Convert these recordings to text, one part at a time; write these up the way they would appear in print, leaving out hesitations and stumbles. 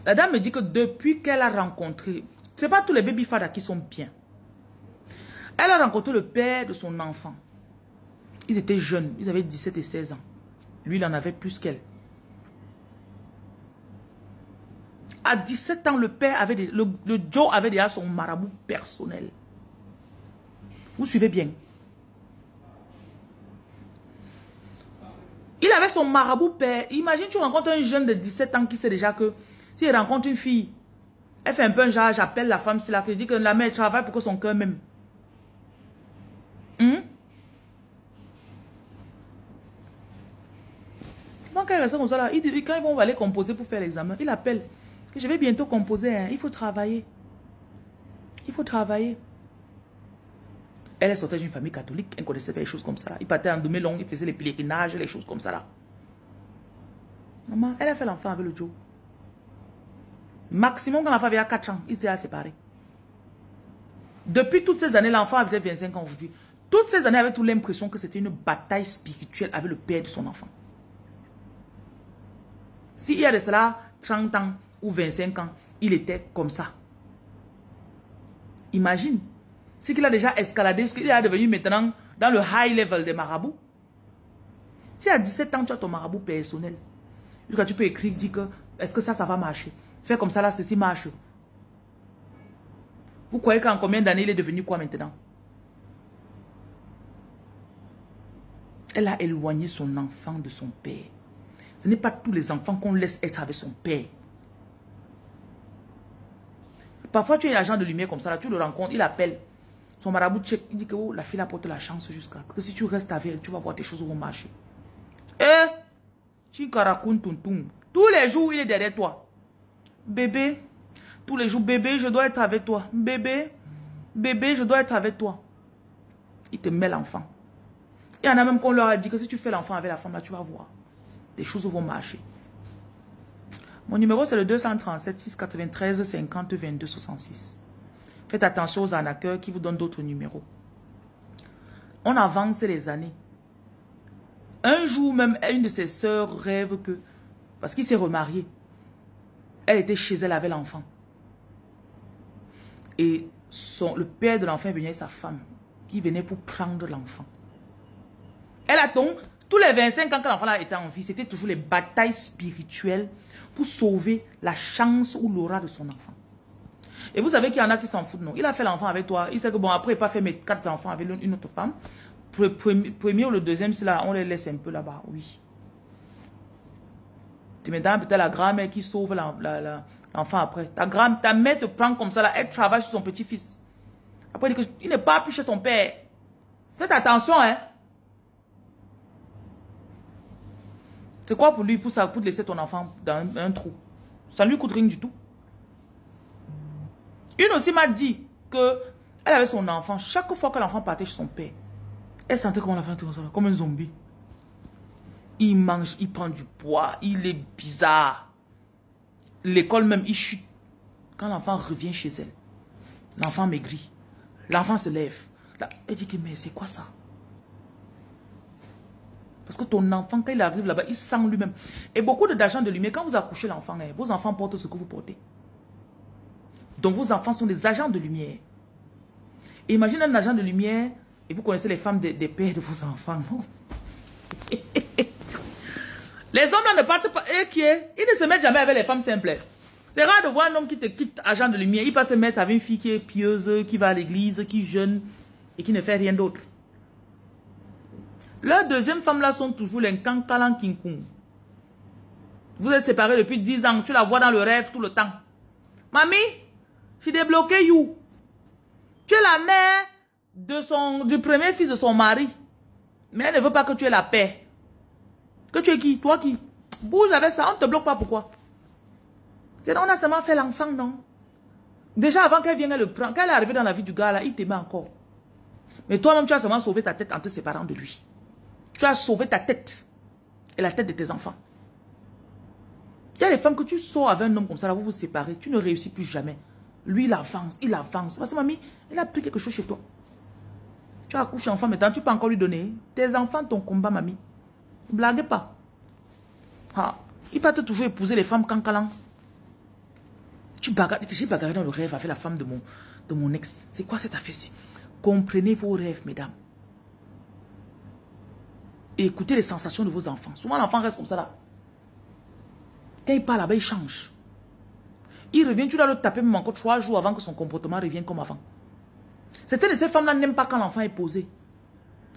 La dame me dit que depuis qu'elle a rencontré, c'est pas tous les baby fathers qui sont bien. Elle a rencontré le père de son enfant. Ils étaient jeunes, ils avaient 17 et 16 ans. Lui, il en avait plus qu'elle. À 17 ans, le père avait le Joe avait déjà son marabout personnel. Vous suivez bien? Il avait son marabout père. Imagine, tu rencontres un jeune de 17 ans qui sait déjà que s'il rencontre une fille, elle fait un peu un genre, j'appelle la femme, c'est là que je dis que la mère travaille pour que son cœur m'aime. Comment qu'elle reste comme ça là? Quand ils vont aller composer pour faire l'examen, il appelle. Que je vais bientôt composer, hein. Il faut travailler. Il faut travailler. Elle est sortie d'une famille catholique, elle connaissait pas les choses comme ça là. Il partait en demi long, il faisait les pèlerinages, les choses comme ça là. Maman, elle a fait l'enfant avec le Joe. Maximum quand l'enfant avait 4 ans, ils étaient séparés. Depuis toutes ces années, l'enfant avait 25 ans aujourd'hui. Toutes ces années, avait toute l'impression que c'était une bataille spirituelle avec le père de son enfant. S'il y a de cela 30 ans ou 25 ans, il était comme ça. Imagine. C'est qu'il a déjà escaladé, ce qu'il est devenu maintenant dans le high level des marabouts. Si à 17 ans, tu as ton marabout personnel, jusqu'à tu peux écrire, dire que, est-ce que ça va marcher? Faire comme ça, là, ceci marche. Vous croyez qu'en combien d'années, il est devenu quoi maintenant? Elle a éloigné son enfant de son père. Ce n'est pas tous les enfants qu'on laisse être avec son père. Parfois, tu es un agent de lumière comme ça, là, tu le rencontres, il appelle. Son marabout check, il dit que oh, la fille apporte la chance jusqu'à que si tu restes avec elle, tu vas voir tes choses vont marcher. Eh, Chikarakoun Tuntum, tous les jours, il est derrière toi. Bébé, tous les jours, bébé, je dois être avec toi. Bébé, bébé, je dois être avec toi. Il te met l'enfant. Il y en a même qu'on leur a dit que si tu fais l'enfant avec la femme, là, tu vas voir. Tes choses vont marcher. Mon numéro, c'est le 237 693 50 22 66. Faites attention aux arnaqueurs qui vous donnent d'autres numéros. On avance les années. Un jour même, une de ses sœurs rêve que, parce qu'il s'est remarié, elle était chez elle avec l'enfant. Et le père de l'enfant venait avec sa femme, qui venait pour prendre l'enfant. Elle a donc, tous les 25 ans que l'enfant était en vie, c'était toujours les batailles spirituelles pour sauver la chance ou l'aura de son enfant. Et vous savez qu'il y en a qui s'en foutent, non? Il a fait l'enfant avec toi. Il sait que bon, après, il n'a pas fait mes 4 enfants avec une autre femme. Le premier ou le deuxième, c'est là, on les laisse un peu là-bas, oui. Tu mets peut-être la grand-mère qui sauve l'enfant après. Ta mère te prend comme ça, là, elle travaille sur son petit-fils. Après, il dit qu'il n'est pas plus chez son père. Faites attention, hein. C'est quoi pour lui, pour ça, pour laisser ton enfant dans un trou? Ça ne lui coûte rien du tout. Une aussi m'a dit que elle avait son enfant. Chaque fois que l'enfant partait chez son père, elle sentait comme l'enfant était comme un zombie. Il mange, il prend du poids, il est bizarre. L'école même, il chute. Quand l'enfant revient chez elle, l'enfant maigrit. L'enfant se lève. Elle dit que mais c'est quoi ça? Parce que ton enfant, quand il arrive là-bas, il sent lui-même. Et beaucoup d'agents de lumière, quand vous accouchez l'enfant, vos enfants portent ce que vous portez. Donc vos enfants sont des agents de lumière. Et imaginez un agent de lumière, et vous connaissez les femmes des pères de vos enfants, non? Les hommes là ne partent pas, ils ne se mettent jamais avec les femmes simples. C'est rare de voir un homme qui te quitte agent de lumière, il va se mettre avec une fille qui est pieuse, qui va à l'église, qui jeûne, et qui ne fait rien d'autre. Leurs deuxième femmes là sont toujours les Kankalan Kinkung. Vous êtes séparés depuis 10 ans, tu la vois dans le rêve tout le temps. Mamie, j'ai débloqué you. Tu es la mère du premier fils de son mari. Mais elle ne veut pas que tu aies la paix. Que tu es qui? Toi qui? Bouge avec ça, on ne te bloque pas, pourquoi? On a seulement fait l'enfant, non? Déjà avant qu'elle vienne, elle le prend. Quand elle est arrivée dans la vie du gars là, il t'aimait encore. Mais toi-même, tu as seulement sauvé ta tête en te séparant de lui. Tu as sauvé ta tête et la tête de tes enfants. Il y a des femmes que tu sors avec un homme comme ça, là, vous vous séparez, tu ne réussis plus jamais. Lui, il avance, il avance. Parce que mamie, il a pris quelque chose chez toi. Tu as accouché l'enfant, maintenant, tu peux encore lui donner. Tes enfants, ton combat, mamie. Ne blaguez pas. Ah, il va te toujours épouser les femmes cancalan. J'ai bagarré dans le rêve avec la femme de mon ex. C'est quoi cette affaire-ci? Comprenez vos rêves, mesdames. Et écoutez les sensations de vos enfants. Souvent, l'enfant reste comme ça là. Quand il part là-bas, il change. Il revient, tu dois le taper même encore 3 jours avant que son comportement revienne comme avant. Certaines de ces femmes-là n'aiment pas quand l'enfant est posé.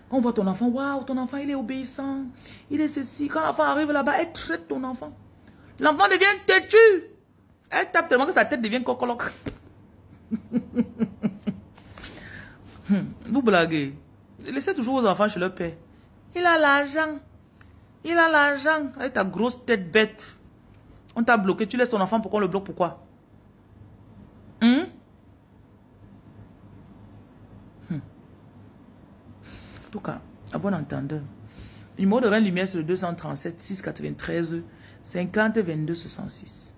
Quand on voit ton enfant, waouh, ton enfant, il est obéissant. Il est ceci. Quand l'enfant arrive là-bas, elle traite ton enfant. L'enfant devient têtu. Elle tape tellement que sa tête devient cocoloc. Vous blaguez. Laissez toujours vos enfants chez leur père. Il a l'argent. Il a l'argent. Avec ta grosse tête bête. On t'a bloqué. Tu laisses ton enfant, pourquoi on le bloque? Pourquoi? En tout cas, à bon entendeur. Le numéro de Reine Lumière, c'est le 237 693 50 22 66.